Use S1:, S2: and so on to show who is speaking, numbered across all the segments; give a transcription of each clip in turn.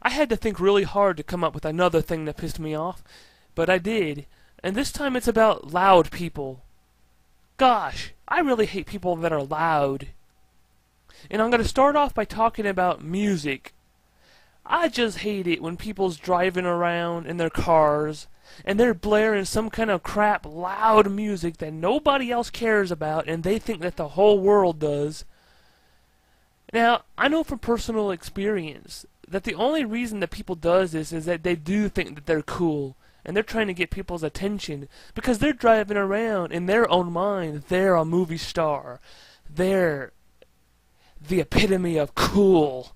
S1: I had to think really hard to come up with another thing that pissed me off, but I did. And this time it's about loud people. Gosh, I really hate people that are loud. And I'm going to start off by talking about music. I just hate it when people's driving around in their cars and they're blaring some kind of crap loud music that nobody else cares about and they think that the whole world does. Now, I know from personal experience that the only reason that people does this is that they do think that they're cool and they're trying to get people's attention because they're driving around in their own mind. They're a movie star. They're the epitome of cool.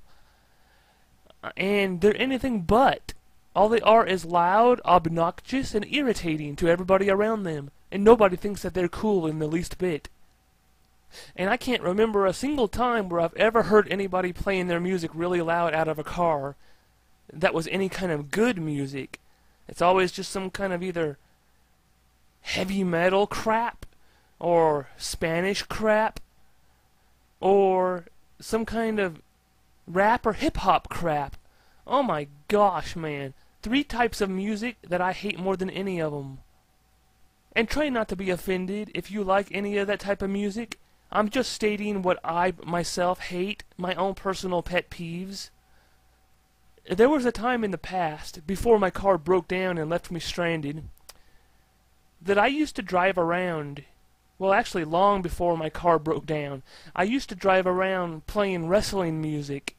S1: And they're anything but. All they are is loud, obnoxious, and irritating to everybody around them. And nobody thinks that they're cool in the least bit. And I can't remember a single time where I've ever heard anybody playing their music really loud out of a car that was any kind of good music. It's always just some kind of either heavy metal crap, or Spanish crap, or some kind of rap or hip-hop crap. Oh my gosh, man. 3 types of music that I hate more than any of them. And try not to be offended if you like any of that type of music. I'm just stating what I myself hate, my own personal pet peeves. There was a time in the past, before my car broke down and left me stranded, that I used to drive around. Well, actually, long before my car broke down, I used to drive around playing wrestling music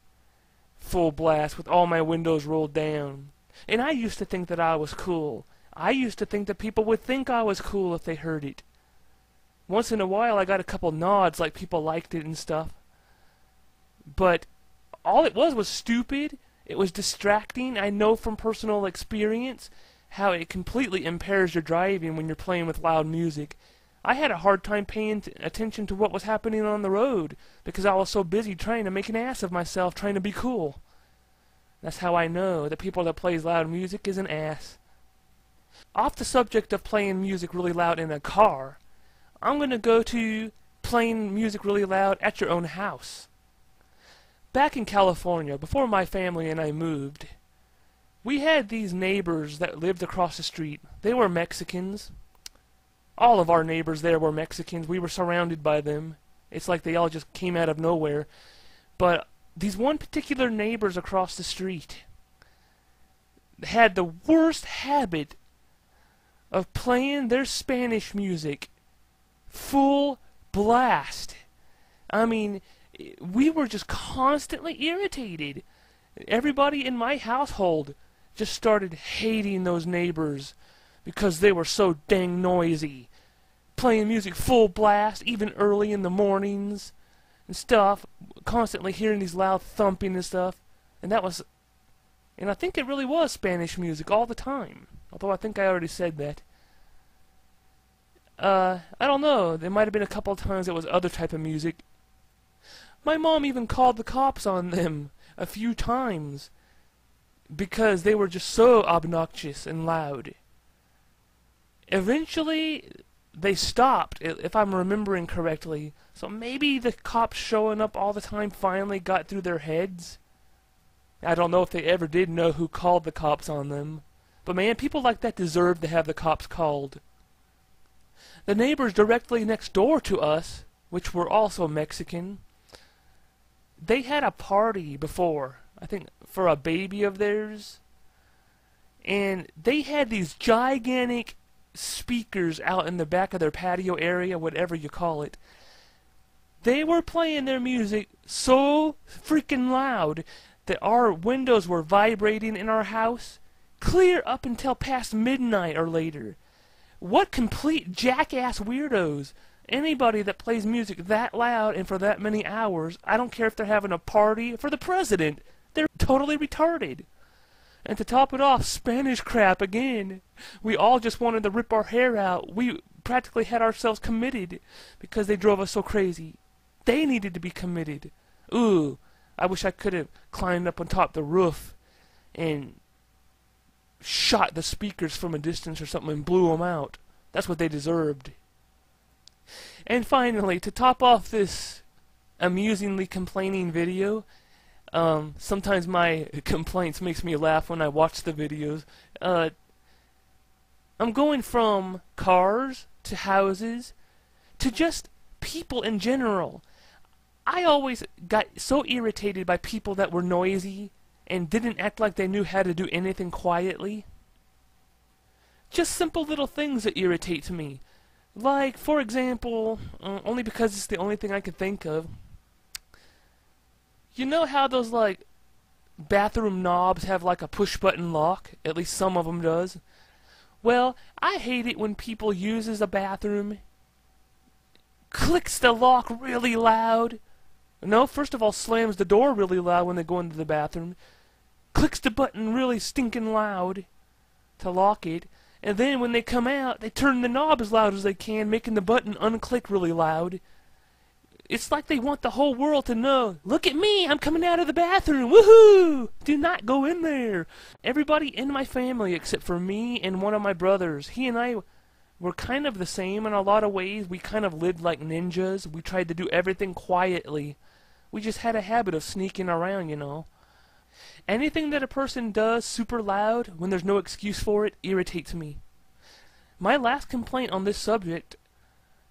S1: full blast with all my windows rolled down. And I used to think that I was cool. I used to think that people would think I was cool if they heard it. Once in a while I got a couple nods like people liked it and stuff. But all it was stupid. It was distracting. I know from personal experience how it completely impairs your driving when you're playing with loud music. I had a hard time paying attention to what was happening on the road because I was so busy trying to make an ass of myself, trying to be cool. That's how I know that people that plays loud music is an ass. Off the subject of playing music really loud in a car, I'm going to go to playing music really loud at your own house. Back in California, before my family and I moved, we had these neighbors that lived across the street. They were Mexicans. All of our neighbors there were Mexicans. We were surrounded by them. It's like they all just came out of nowhere. But these one particular neighbors across the street had the worst habit of playing their Spanish music full blast. I mean, we were just constantly irritated. Everybody in my household just started hating those neighbors because they were so dang noisy. Playing music full blast, even early in the mornings and stuff. Constantly hearing these loud thumping and stuff. And I think it really was Spanish music all the time. Although I think I already said that. I don't know. There might have been a couple of times it was other type of music. My mom even called the cops on them a few times because they were just so obnoxious and loud. Eventually, they stopped, if I'm remembering correctly. So maybe the cops showing up all the time finally got through their heads. I don't know if they ever did know who called the cops on them. But man, people like that deserve to have the cops called. The neighbors directly next door to us, which were also Mexican, they had a party before, I think for a baby of theirs, and they had these gigantic speakers out in the back of their patio area, whatever you call it. They were playing their music so freaking loud that our windows were vibrating in our house clear up until past midnight or later. What complete jackass weirdos. Anybody that plays music that loud and for that many hours, I don't care if they're having a party for the president, they're totally retarded. And to top it off, Spanish crap again. We all just wanted to rip our hair out. We practically had ourselves committed because they drove us so crazy. They needed to be committed. Ooh, I wish I could have climbed up on top of the roof and shot the speakers from a distance or something and blew them out. That's what they deserved. And finally, to top off this amusingly complaining video, Sometimes my complaints makes me laugh when I watch the videos. I'm going from cars to houses to just people in general. I always got so irritated by people that were noisy and didn't act like they knew how to do anything quietly. Just simple little things that irritate me. Like, for example, only because it's the only thing I can think of. You know how those, like, bathroom knobs have, like, a push-button lock? At least some of them does. Well, I hate it when people uses a bathroom, clicks the lock really loud. No, first of all, slams the door really loud when they go into the bathroom, clicks the button really stinking loud to lock it, and then when they come out, they turn the knob as loud as they can, making the button unclick really loud. It's like they want the whole world to know, look at me, I'm coming out of the bathroom, woohoo! Do not go in there. Everybody in my family except for me and one of my brothers, he and I were kind of the same in a lot of ways. We kind of lived like ninjas. We tried to do everything quietly. We just had a habit of sneaking around, you know. Anything that a person does super loud when there's no excuse for it irritates me. My last complaint on this subject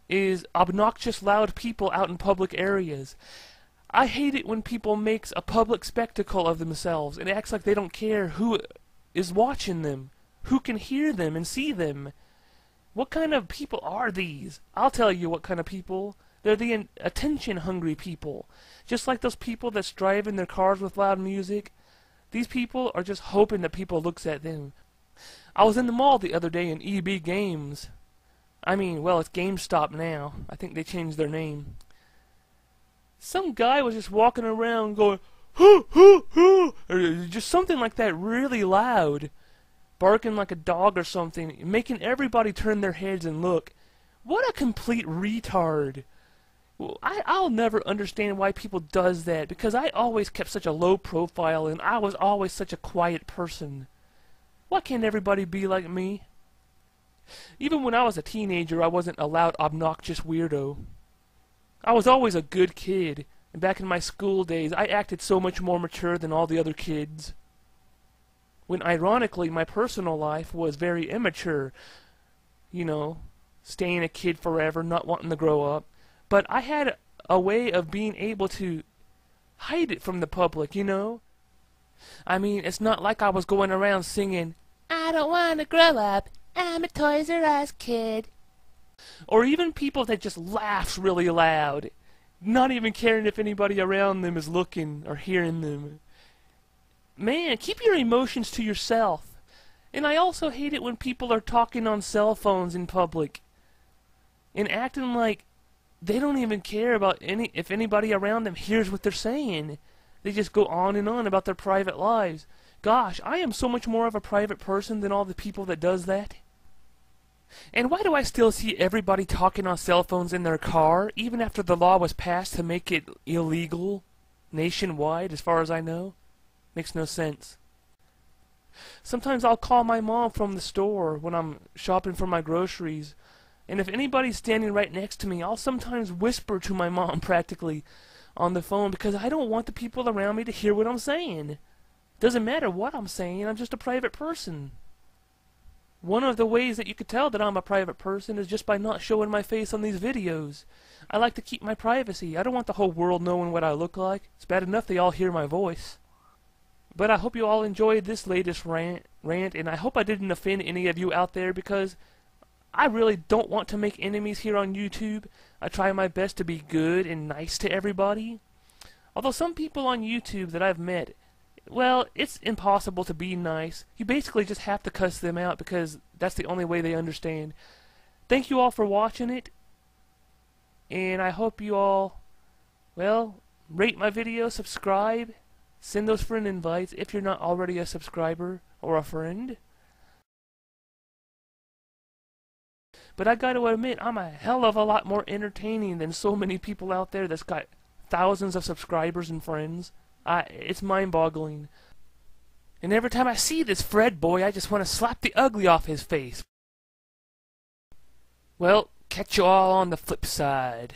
S1: is obnoxious loud people out in public areas. I hate it when people makes a public spectacle of themselves and acts like they don't care who is watching them, who can hear them and see them. What kind of people are these? I'll tell you what kind of people. They're the attention-hungry people. Just like those people that's driving their cars with loud music. These people are just hoping that people looks at them. I was in the mall the other day in EB Games. Well, it's GameStop now. I think they changed their name. Some guy was just walking around going, hoo, hoo, hoo, or just something like that really loud. Barking like a dog or something, making everybody turn their heads and look. What a complete retard. Well, I'll never understand why people does that, because I always kept such a low profile and I was always such a quiet person. Why can't everybody be like me? Even when I was a teenager, I wasn't a loud, obnoxious weirdo. I was always a good kid, and back in my school days, I acted so much more mature than all the other kids. When ironically, my personal life was very immature. You know, staying a kid forever, not wanting to grow up. But I had a way of being able to hide it from the public, you know? It's not like I was going around singing, I don't want to grow up, I'm a Toys R Us kid. Or even people that just laughs really loud, not even caring if anybody around them is looking or hearing them. Man, keep your emotions to yourself. And I also hate it when people are talking on cell phones in public and acting like they don't even care about if anybody around them hears what they're saying. They just go on and on about their private lives. Gosh, I am so much more of a private person than all the people that does that. And why do I still see everybody talking on cell phones in their car, even after the law was passed to make it illegal nationwide, as far as I know? Makes no sense. Sometimes I'll call my mom from the store when I'm shopping for my groceries, and if anybody's standing right next to me, I'll sometimes whisper to my mom practically on the phone because I don't want the people around me to hear what I'm saying. Doesn't matter what I'm saying, I'm just a private person. One of the ways that you could tell that I'm a private person is just by not showing my face on these videos. I like to keep my privacy. I don't want the whole world knowing what I look like. It's bad enough they all hear my voice. But I hope you all enjoyed this latest rant, and I hope I didn't offend any of you out there because I really don't want to make enemies here on YouTube. I try my best to be good and nice to everybody. Although some people on YouTube that I've met, well, it's impossible to be nice. You basically just have to cuss them out because that's the only way they understand. Thank you all for watching it, and I hope you all, well, rate my video, subscribe, send those friend invites if you're not already a subscriber or a friend. But I gotta admit, I'm a hell of a lot more entertaining than so many people out there that's got thousands of subscribers and friends. It's mind-boggling. And every time I see this Fred boy, I just want to slap the ugly off his face. Well, catch you all on the flip side.